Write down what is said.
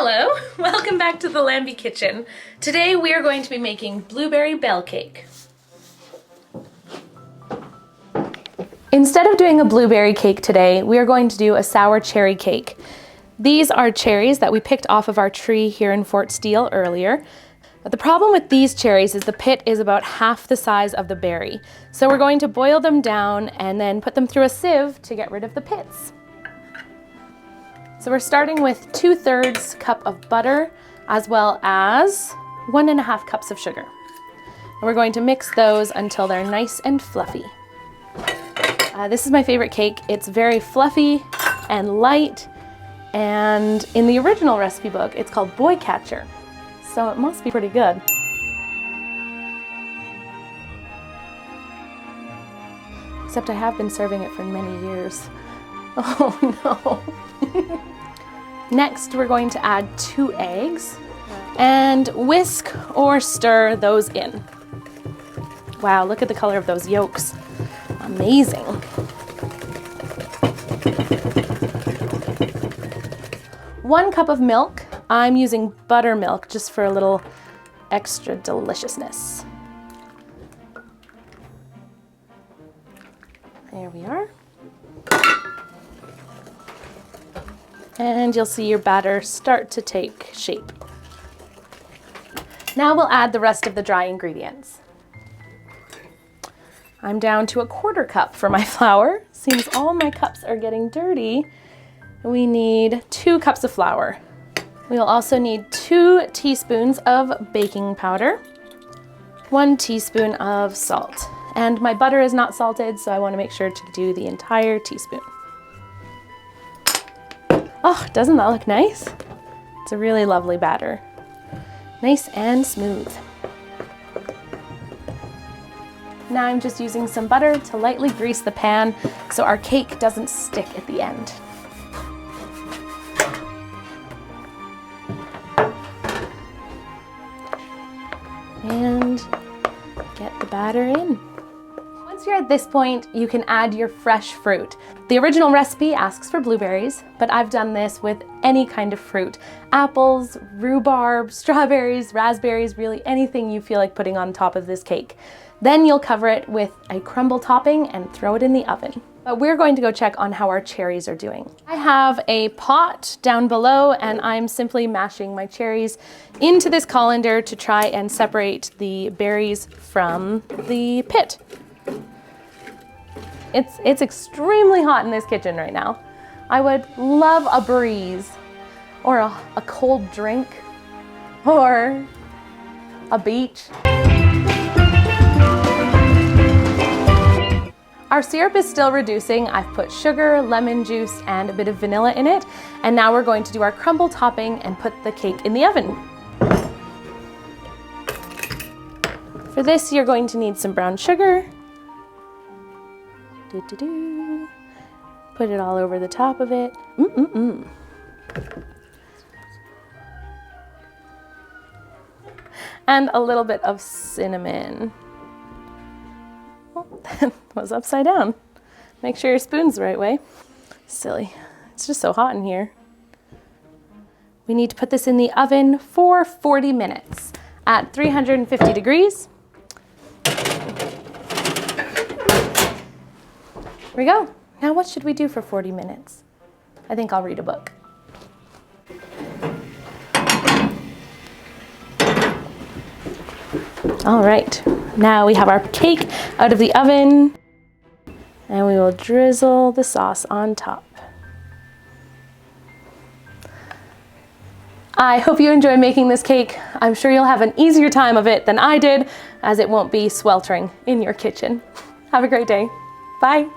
Hello, welcome back to the Lambie Kitchen. Today we are going to be making blueberry bell cake. Instead of doing a blueberry cake today, we are going to do a sour cherry cake. These are cherries that we picked off of our tree here in Fort Steele earlier. But the problem with these cherries is the pit is about half the size of the berry. So we're going to boil them down and then put them through a sieve to get rid of the pits. So we're starting with 2/3 cup of butter as well as 1.5 cups of sugar. And we're going to mix those until they're nice and fluffy. This is my favorite cake. It's very fluffy and light, and in the original recipe book it's called Boy Catcher, so it must be pretty good. Except I have been serving it for many years. Oh no. Next we're going to add 2 eggs and whisk or stir those in. Wow, look at the color of those yolks. Amazing. One cup of milk. I'm using buttermilk just for a little extra deliciousness. There we are. And you'll see your batter start to take shape. Now we'll add the rest of the dry ingredients. I'm down to 1/4 cup for my flour. Seems all my cups are getting dirty. We need 2 cups of flour. We'll also need 2 teaspoons of baking powder, 1 teaspoon of salt. And my butter is not salted, so I want to make sure to do the entire teaspoon. Oh, doesn't that look nice? It's a really lovely batter. Nice and smooth. Now I'm just using some butter to lightly grease the pan so our cake doesn't stick at the end. And get the batter in. Once you're at this point, you can add your fresh fruit. The original recipe asks for blueberries, but I've done this with any kind of fruit. Apples, rhubarb, strawberries, raspberries, really anything you feel like putting on top of this cake. Then you'll cover it with a crumble topping and throw it in the oven. But we're going to go check on how our cherries are doing. I have a pot down below and I'm simply mashing my cherries into this colander to try and separate the berries from the pit. It's extremely hot in this kitchen right now. I would love a breeze or a cold drink or a beach. Our syrup is still reducing. I've put sugar, lemon juice, and a bit of vanilla in it. And now we're going to do our crumble topping and put the cake in the oven. For this, you're going to need some brown sugar. Put it all over the top of it. And a little bit of cinnamon. Oh, that was upside down. Make sure your spoon's the right way. Silly. It's just so hot in here. We need to put this in the oven for 40 minutes at 350 degrees. Here we go. Now what should we do for 40 minutes? I think I'll read a book. All right, now we have our cake out of the oven and we will drizzle the sauce on top. I hope you enjoy making this cake. I'm sure you'll have an easier time of it than I did, as it won't be sweltering in your kitchen. Have a great day. Bye.